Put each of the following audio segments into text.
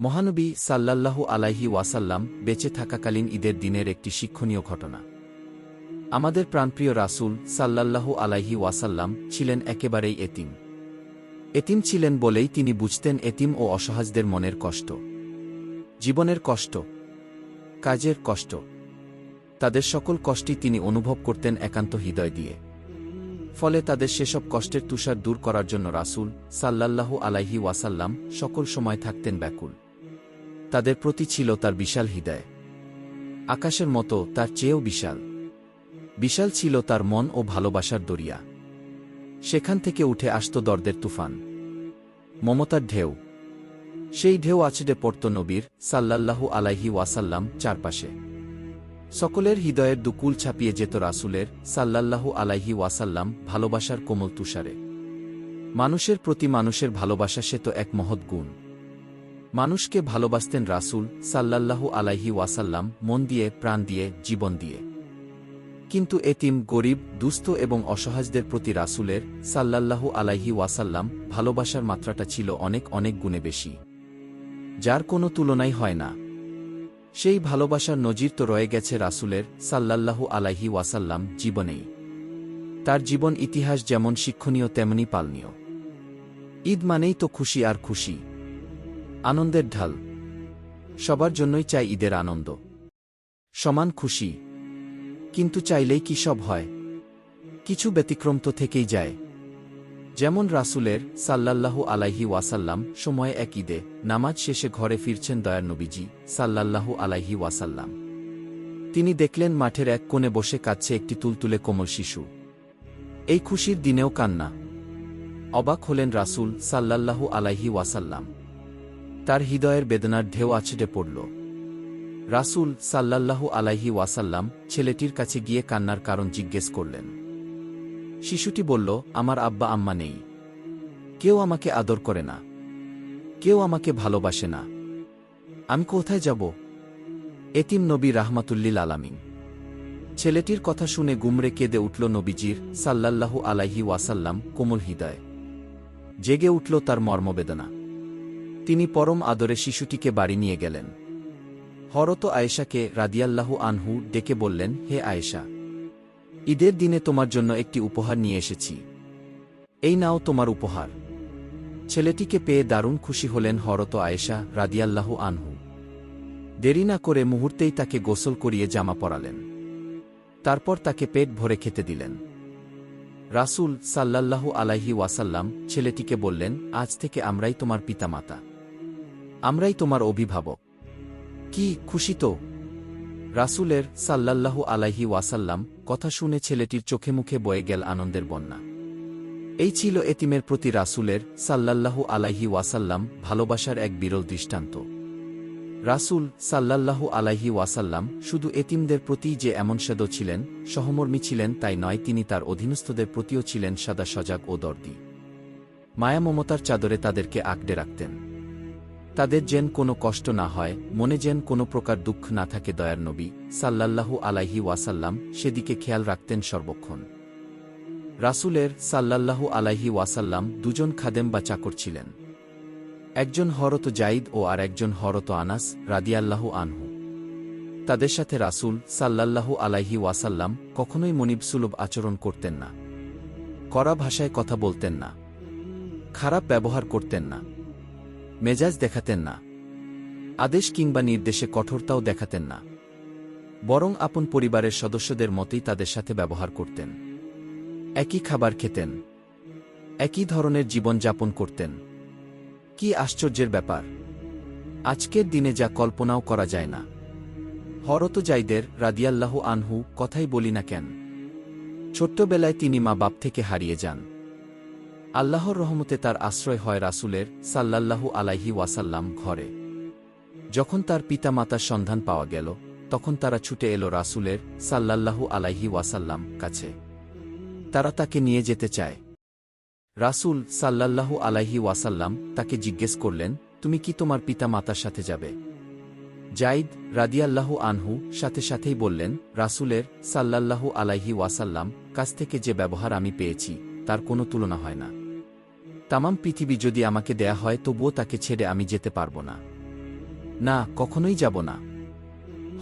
মহানবী সাল্লাল্লাহু আলাইহি ওয়াসাল্লাম বেঁচে থাকাকালীন ঈদের দিনের একটি শিক্ষণীয় ঘটনা। আমাদের প্রাণপ্রিয় রাসূল সাল্লাল্লাহু আলাইহি ওয়াসাল্লাম ছিলেন একেবারেই এতিম। এতিম ছিলেন বলেই তিনি বুঝতেন এতিম ও অসহায়দের মনের কষ্ট, জীবনের কষ্ট, কাজের কষ্ট। তাদের সকল কষ্টই তিনি অনুভব করতেন একান্ত হৃদয় দিয়ে। ফলে তাদের সেসব কষ্টের তুষার দূর করার জন্য রাসূল সাল্লাল্লাহু আলাইহি ওয়াসাল্লাম সকল সময় থাকতেন ব্যাকুল। তাদের প্রতি ছিল তার বিশাল হৃদয়, আকাশের মতো তার চেয়েও বিশাল। বিশাল ছিল তার মন ও ভালোবাসার দরিয়া। সেখান থেকে উঠে আসত দর্দের তুফান, মমতার ঢেউ। সেই ঢেউ আছড়ে পড়ত নবীর সাল্লাল্লাহু আলাইহি ওয়াসাল্লাম চারপাশে। সকলের হৃদয়ের দুকুল ছাপিয়ে যেত রাসূলের সাল্লাল্লাহু আলাইহি ওয়াসাল্লাম ভালোবাসার কোমল তুষারে। মানুষের প্রতি মানুষের ভালোবাসা সে তো এক মহৎ গুণ। মানুষকে ভালোবাসতেন রাসূল সাল্লাল্লাহু আলাইহি ওয়াসাল্লাম মন দিয়ে, প্রাণ দিয়ে, জীবন দিয়ে। কিন্তু এতিম, গরিব, দুস্থ এবং অসহায়দের প্রতি রাসূলের সাল্লাল্লাহু আলাইহি ওয়াসাল্লাম ভালোবাসার মাত্রাটা ছিল অনেক অনেক গুণে বেশি, যার কোনো তুলনাই হয় না। সেই ভালোবাসার নজির তো রয়ে গেছে রাসূলের সাল্লাল্লাহু আলাইহি ওয়াসাল্লাম জীবনেই। তার জীবন ইতিহাস যেমন শিক্ষণীয় তেমনি পালনীয়। ঈদ মানেই তো খুশি আর খুশি, আনন্দের ঢাল। সবার জন্যই চাই ঈদের আনন্দ, সমান খুশি। কিন্তু চাইলেই কি সব হয়? কিছু ব্যতিক্রম তো থেকেই যায়। যেমন রাসূলের সাল্লাল্লাহু আলাইহি ওয়াসাল্লাম সময়ে এক ঈদে নামাজ শেষে ঘরে ফিরছেন দয়ার নবীজি সাল্লাল্লাহু আলাইহি ওয়াসাল্লাম। তিনি দেখলেন মাঠের এক কোণে বসে কাঁদছে একটি তুলতুলে কোমল শিশু। এই খুশির দিনেও কান্না। অবাক হলেন রাসূল সাল্লাল্লাহু আলাইহি ওয়াসাল্লাম। তার হৃদয়ের বেদনার ঢেউ আছড়ে পড়ল। রাসূল সাল্লাল্লাহু আলাইহি ওয়াসাল্লাম ছেলেটির কাছে গিয়ে কান্নার কারণ জিজ্ঞেস করলেন। শিশুটি বলল, আমার আব্বা আম্মা নেই, কেউ আমাকে আদর করে না, কেউ আমাকে ভালোবাসে না, আমি কোথায় যাব? এতিম নবী রাহমাতুল্লিল আলামিন। ছেলেটির কথা শুনে গুমরে কেঁদে উঠল নবীজির সাল্লাল্লাহু আলাইহি ওয়াসাল্লাম কোমল হৃদয়। জেগে উঠল তার মর্মবেদনা। তিনি পরম আদরে শিশুটিকে বাড়ি নিয়ে গেলেন। হযরত আয়েশাকে রাদিয়াল্লাহু আনহু ডেকে বললেন, হে আয়েশা, ঈদের দিনে তোমার জন্য একটি উপহার নিয়ে এসেছি, এই নাও তোমার উপহার। ছেলেটিকে পেয়ে দারুণ খুশি হলেন হযরত আয়েশা রাদিয়াল্লাহু আনহু। দেরি না করে মুহূর্তেই তাকে গোসল করিয়ে জামা পরালেন। তারপর তাকে পেট ভরে খেতে দিলেন। রাসূল সাল্লাল্লাহু আলাইহি ওয়াসাল্লাম ছেলেটিকে বললেন, আজ থেকে আমরাই তোমার পিতামাতা, আমরাই তোমার অভিভাবক। কি খুশি তো? রাসূলের সাল্লাল্লাহু আলাইহি ওয়াসাল্লাম কথা শুনে ছেলেটির চোখে মুখে বয়ে গেল আনন্দের বন্যা। এই ছিল এতিমের প্রতি রাসূলের সাল্লাল্লাহু আলাইহি ওয়াসাল্লাম ভালোবাসার এক বিরল দৃষ্টান্ত। রাসূল সাল্লাল্লাহু আলাইহি ওয়াসাল্লাম শুধু এতিমদের প্রতিই যে এমন সেদ ছিলেন, সহমর্মী ছিলেন তাই নয়, তিনি তার অধীনস্থদের প্রতিও ছিলেন সদা সজাগ ও দর্দি। মায়া মমতার চাদরে তাদেরকে আঁকড়ে রাখতেন। তাদের যেন কোনো কষ্ট না হয়, মনে যেন কোনো প্রকার দুঃখ না থাকে। দয়ার নবী সাল্লাল্লাহু আলাইহি ওয়াসাল্লাম সেদিকে খেয়াল রাখতেন সর্বক্ষণ। রাসূলের সাল্লাল্লাহু আলাইহি ওয়াসাল্লাম দুজন খাদেম বা চাকর ছিলেন। একজন হযরত যায়েদ ও আর একজন হযরত আনাস রাদিয়াল্লাহু আনহু। তাদের সাথে রাসূল সাল্লাল্লাহু আলাইহি ওয়াসাল্লাম কখনোই মনিবসুলভ আচরণ করতেন না, কড়া ভাষায় কথা বলতেন না, খারাপ ব্যবহার করতেন না, মেজাজ দেখাতেন না, আদেশ কিংবা নির্দেশে কঠোরতাও দেখাতেন না। বরং আপন পরিবারের সদস্যদের মতোই তাদের সাথে ব্যবহার করতেন। একই খাবার খেতেন, একই ধরনের জীবন যাপন করতেন। কি আশ্চর্যের ব্যাপার! আজকের দিনে যা কল্পনাও করা যায় না। হযরত যায়েদের রাদিয়াল্লাহু আনহু কথাই বলি না কেন, ছোট্টবেলায় তিনি মা বাপ থেকে হারিয়ে যান। আল্লাহর রহমতে তার আশ্রয় হয় রাসূলের সাল্লাল্লাহু আলাইহি ওয়াসাল্লাম ঘরে। যখন তার পিতামাতার সন্ধান পাওয়া গেল, তখন তারা ছুটে এলো রাসূলের সাল্লাল্লাহু আলাইহি ওয়াসাল্লাম কাছে। তারা তাকে নিয়ে যেতে চায়। রাসূল সাল্লাল্লাহু আলাইহি ওয়াসাল্লাম তাকে জিজ্ঞেস করলেন, তুমি কি তোমার পিতামাতার সাথে যাবে? যায়েদ রাদিয়াল্লাহু আনহু সাথে সাথেই বললেন, রাসূলের সাল্লাল্লাহু আলাইহি ওয়াসাল্লাম কাছ থেকে যে ব্যবহার আমি পেয়েছি তার কোনো তুলনা হয় না। তামাম পৃথিবী যদি আমাকে দেয়া হয় তবুও তাকে ছেড়ে আমি যেতে পারব না। না, কখনোই যাব না।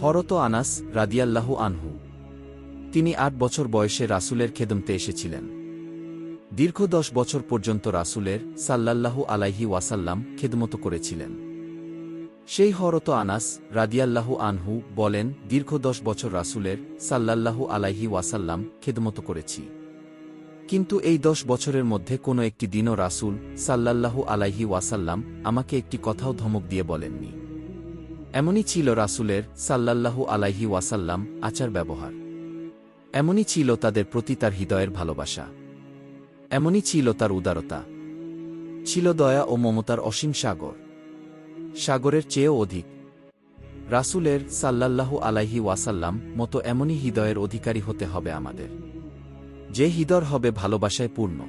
হরত আনাস রাদিয়াল্লাহু আনহু। তিনি ৮ বছর বয়সে রাসূলের খেদমতে এসেছিলেন। দীর্ঘ ১০ বছর পর্যন্ত রাসূলের সাল্লাল্লাহু আলাইহি ওয়াসাল্লাম খেদমত করেছিলেন। সেই হরত আনাস রাদিয়াল্লাহু আনহু বলেন, দীর্ঘ ১০ বছর রাসূলের সাল্লাল্লাহু আলাইহি ওয়াসাল্লাম খেদমত করেছি। কিন্তু এই ১০ বছরের মধ্যে কোনো একটি দিনও রাসূল সাল্লাল্লাহু আলাইহি ওয়াসাল্লাম আমাকে একটি কথাও ধমক দিয়ে বলেননি। এমনই ছিল রাসূলের সাল্লাল্লাহু আলাইহি ওয়াসাল্লাম আচার ব্যবহার। এমনই ছিল তাদের প্রতি তার হৃদয়ের ভালোবাসা। এমনই ছিল তার উদারতা। ছিল দয়া ও মমতার অসীম সাগর। সাগরের চেয়েও অধিক। রাসূলের সাল্লাল্লাহু আলাইহি ওয়াসাল্লাম মতো এমনই হৃদয়ের অধিকারী হতে হবে আমাদের, যে হৃদয় হবে ভালোবাসায় পূর্ণ,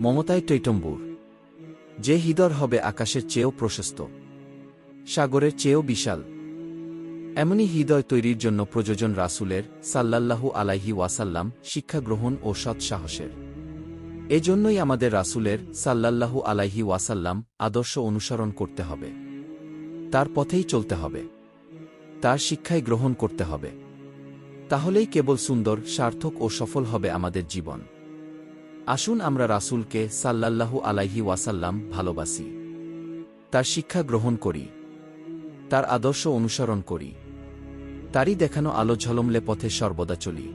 মমতায় টৈটম্বুর, যে হৃদয় হবে আকাশের চেয়েও প্রশস্ত, সাগরের চেয়েও বিশাল। এমনই হৃদয় তৈরির জন্য প্রয়োজন রাসূলের সাল্লাল্লাহু আলাইহি ওয়াসাল্লাম শিক্ষা গ্রহণ ও সৎসাহসের। এজন্যই আমাদের রাসূলের সাল্লাল্লাহু আলাইহি ওয়াসাল্লাম আদর্শ অনুসরণ করতে হবে, তার পথেই চলতে হবে, তার শিক্ষাই গ্রহণ করতে হবে। তাহলেই কেবল সুন্দর, সার্থক ও সফল হবে আমাদের জীবন। আসুন আমরা রাসূলকে সাল্লাল্লাহু আলাইহি ওয়াসাল্লাম ভালোবাসি, তার শিক্ষা গ্রহণ করি, তার আদর্শ অনুসরণ করি, তারই দেখানো আলো ঝলমলে পথে সর্বদা চলি।